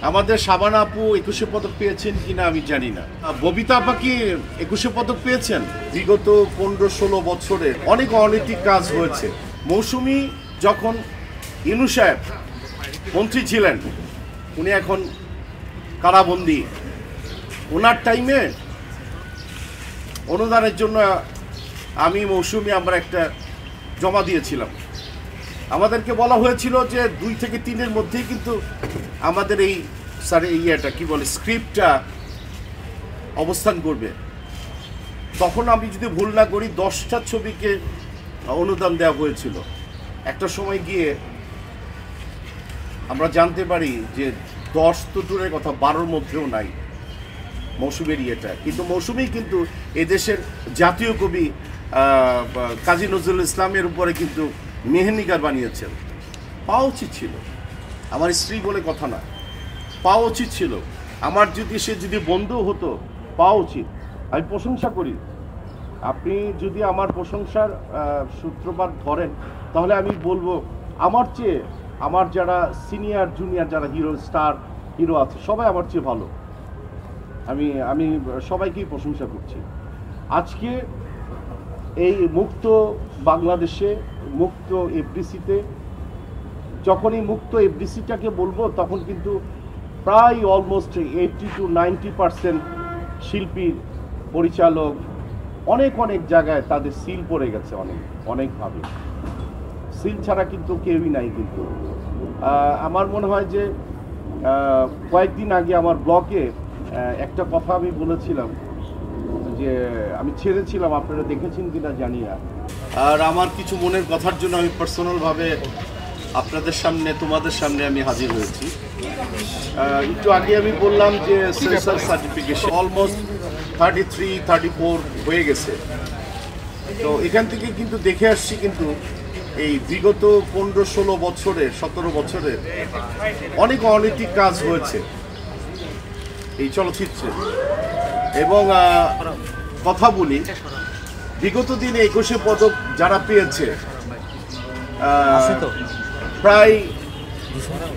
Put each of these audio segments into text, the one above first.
আমাদের শাবানা আপু 21শে পদক পেয়েছেন কিনা আমি জানি না। ববিতা আপা কি 21শে পদক পেয়েছেন? বিগত 15-16 বছরে অনেক অনৈতিক কাজ হয়েছে। মৌসুমী যখন ইনু সাহেব মন্ত্রী ছিলেন, উনি এখন কারাবন্দী, ওনার টাইমে অনুদানের জন্য আমি মৌসুমী আমরা একটা জমা দিয়েছিলাম। আমাদেরকে বলা হয়েছিল যে 2 থেকে 3-এর মধ্যেই কিন্তু আমাদের এই ইয়েটা কি বলে স্ক্রিপ্টটা অবস্থান করবে। তখন আমি যদি ভুল না করি 10টা ছবিকে অনুদান দেওয়া হয়েছিল। একটা সময় গিয়ে আমরা জানতে পারি যে 10 তো দূরের কথা, 12-র মধ্যেও নাই মৌসুমীর ইয়েটা। কিন্তু মৌসুমী কিন্তু এদেশের জাতীয় কবি কাজী নজরুল ইসলামের উপরে কিন্তু মেহেন্দিকার বানিয়েছেন। পাওয়া উচিত ছিল, আমার স্ত্রী বলে কথা না, পাওয়া উচিত ছিল। আমার সে যদি বন্ধু হতো, পাওয়া উচিত। আমি প্রশংসা করি। আপনি যদি আমার প্রশংসার সূত্রপাত ধরেন, তাহলে আমি বলবো আমার চেয়ে আমার যারা সিনিয়র জুনিয়র যারা স্টার হিরো আছে সবাই আমার চেয়ে ভালো। আমি সবাইকেই প্রশংসা করছি। আজকে এই মুক্ত বাংলাদেশে, মুক্ত এফডিসিতে, যখনই মুক্ত এফডিসিটাকে বলবো তখন কিন্তু প্রায় অলমোস্ট 80-90% শিল্পী, পরিচালক অনেক জায়গায় তাদের সিল পড়ে গেছে, অনেকভাবে। সিল ছাড়া কিন্তু কেউই নাই। কিন্তু আমার মনে হয় যে কয়েকদিন আগে আমার ব্লগে একটা কথা আমি বলেছিলাম যে আমি ছেড়েছিলাম, আপনারা দেখেছেন কিনা জানি না। আর আমার কিছু মনের কথার জন্য আমি পার্সোনালভাবে আপনাদের সামনে, তোমাদের সামনে আমি হাজির হয়েছি। একটু আগে আমি বললাম যে সেন্সার সার্টিফিকেশন অলমোস্ট 33-34 হয়ে গেছে। তো এখান থেকে কিন্তু দেখে আসছি কিন্তু এই বিগত 15-16 বছরে, 17 বছরে অনেক অনৈতিক কাজ হয়েছে এই চলচ্চিত্রে। এবং কথা বলি, বিগত দিনে 21শে পদক যারা পেয়েছে প্রায়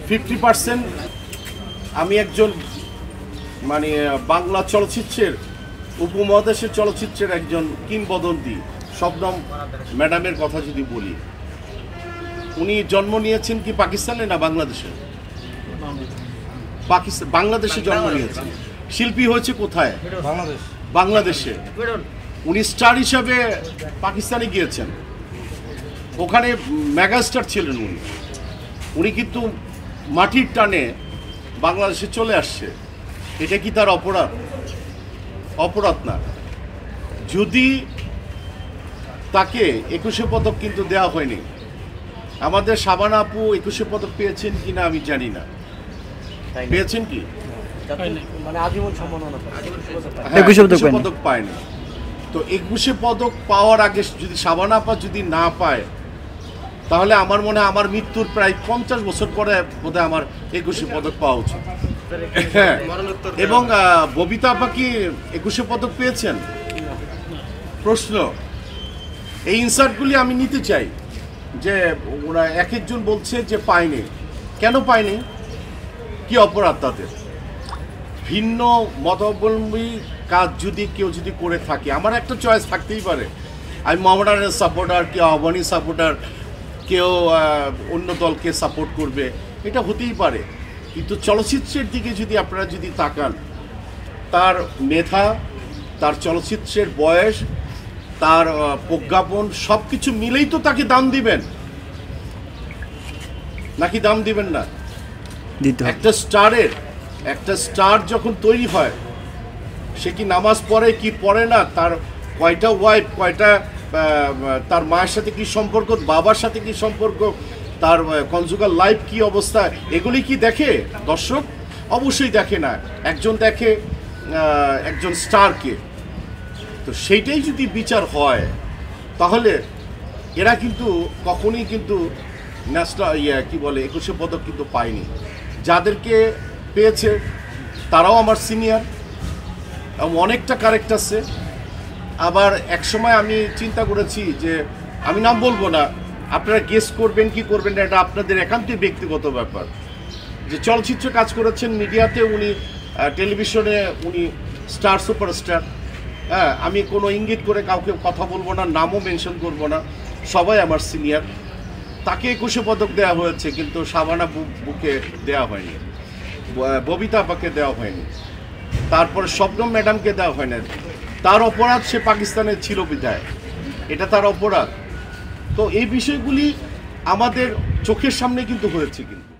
50%। আমি একজন মানে বাংলা চলচ্চিত্রের, উপমহাদেশের চলচ্চিত্রের একজন কিংবদন্তি শবনম ম্যাডামের কথা যদি বলি, উনি জন্ম নিয়েছেন কি পাকিস্তানে না বাংলাদেশে? বাংলাদেশে জন্ম নিয়েছেন। শিল্পী হয়েছে কোথায়? বাংলাদেশে। উনি স্টার হিসাবে পাকিস্তানে গিয়েছেন, ওখানে মেগাস্টার ছিলেন উনি কিন্তু মাটির টানে বাংলাদেশে চলে আসছে। এটা কি তার অপরাধ? অপরাধ না। যদি তাকে 21শে পদক কিন্তু দেওয়া হয়নি। আমাদের শাবানা আপু 21শে পদক পেয়েছেন কিনা আমি জানি না। পেয়েছেন কি? মানে আজীবন সম্মাননা, 21শে পদক পায়নি। তো 21শে পদক পাওয়ার আগে যদি শাবানা আপা যদি না পায়, তাহলে আমার মনে হয় আমার মৃত্যুর প্রায় 50 বছর পরে বোধহয় আমার 21শে পদক পাওয়া উচিত। হ্যাঁ। এবং ববিতা আপা কি 21শে পদক পেয়েছেন? প্রশ্ন। এই ইনসার্টগুলি আমি নিতে চাই যে ওরা এক একজন বলছে যে পায়নি। কেন পায়নি? কি অপরাধ তাদের? ভিন্ন মতাবলম্বী কাজ যদি কেউ যদি করে থাকে, আমার একটা চয়েস থাকতেই পারে। আমি মোহামেডানের সাপোর্টার, কেউ আহ্বানী সাপোর্টার, কেউ অন্য দলকে সাপোর্ট করবে, এটা হতেই পারে। কিন্তু চলচ্চিত্রের দিকে যদি আপনারা যদি তাকান, তার মেধা, তার চলচ্চিত্রের বয়স, তার প্রজ্ঞাপন সব কিছু মিলেই তো তাকে দাম দিবেন, নাকি দাম দিবেন না? একটা স্টার যখন তৈরি হয়, সে কি নামাজ পড়ে কি পড়ে না, তার কয়টা ওয়াইফ, কয়টা তার মায়ের সাথে কি সম্পর্ক, বাবার সাথে কি সম্পর্ক, তার কনজুগাল লাইফ কি অবস্থা, এগুলি কি দেখে দর্শক? অবশ্যই দেখে না। একজন দেখে একজন স্টারকে। তো সেইটাই যদি বিচার হয়, তাহলে এরা কিন্তু কখনোই কিন্তু ন্যাশনাল কি বলে 21শে পদক কিন্তু পায়নি। যাদেরকে পেয়েছে তারাও আমার সিনিয়র এবং অনেকটা কারেক্ট আছে। আবার একসময় আমি চিন্তা করেছি যে, আমি নাম বলবো না, আপনারা গেস করবেন কি করবেন না, এটা আপনাদের একান্তই ব্যক্তিগত ব্যাপার, যে চলচ্চিত্রে কাজ করেছেন, মিডিয়াতে উনি, টেলিভিশনে উনি স্টার সুপারস্টার। হ্যাঁ, আমি কোনো ইঙ্গিত করে কাউকে কথা বলবো না, নামও মেনশন করব না, সবাই আমার সিনিয়র। তাকে 21 পদক দেওয়া হয়েছে, কিন্তু শাবানা বুকে দেওয়া হয়নি, ববিতা আপাকে দেওয়া হয়নি, তারপরে শবনম ম্যাডামকে দেওয়া হয় না। তার অপরাধ সে পাকিস্তানে ছিল বিধায়, এটা তার অপরাধ। তো এই বিষয়গুলি আমাদের চোখের সামনে কিন্তু হয়েছে কিন্তু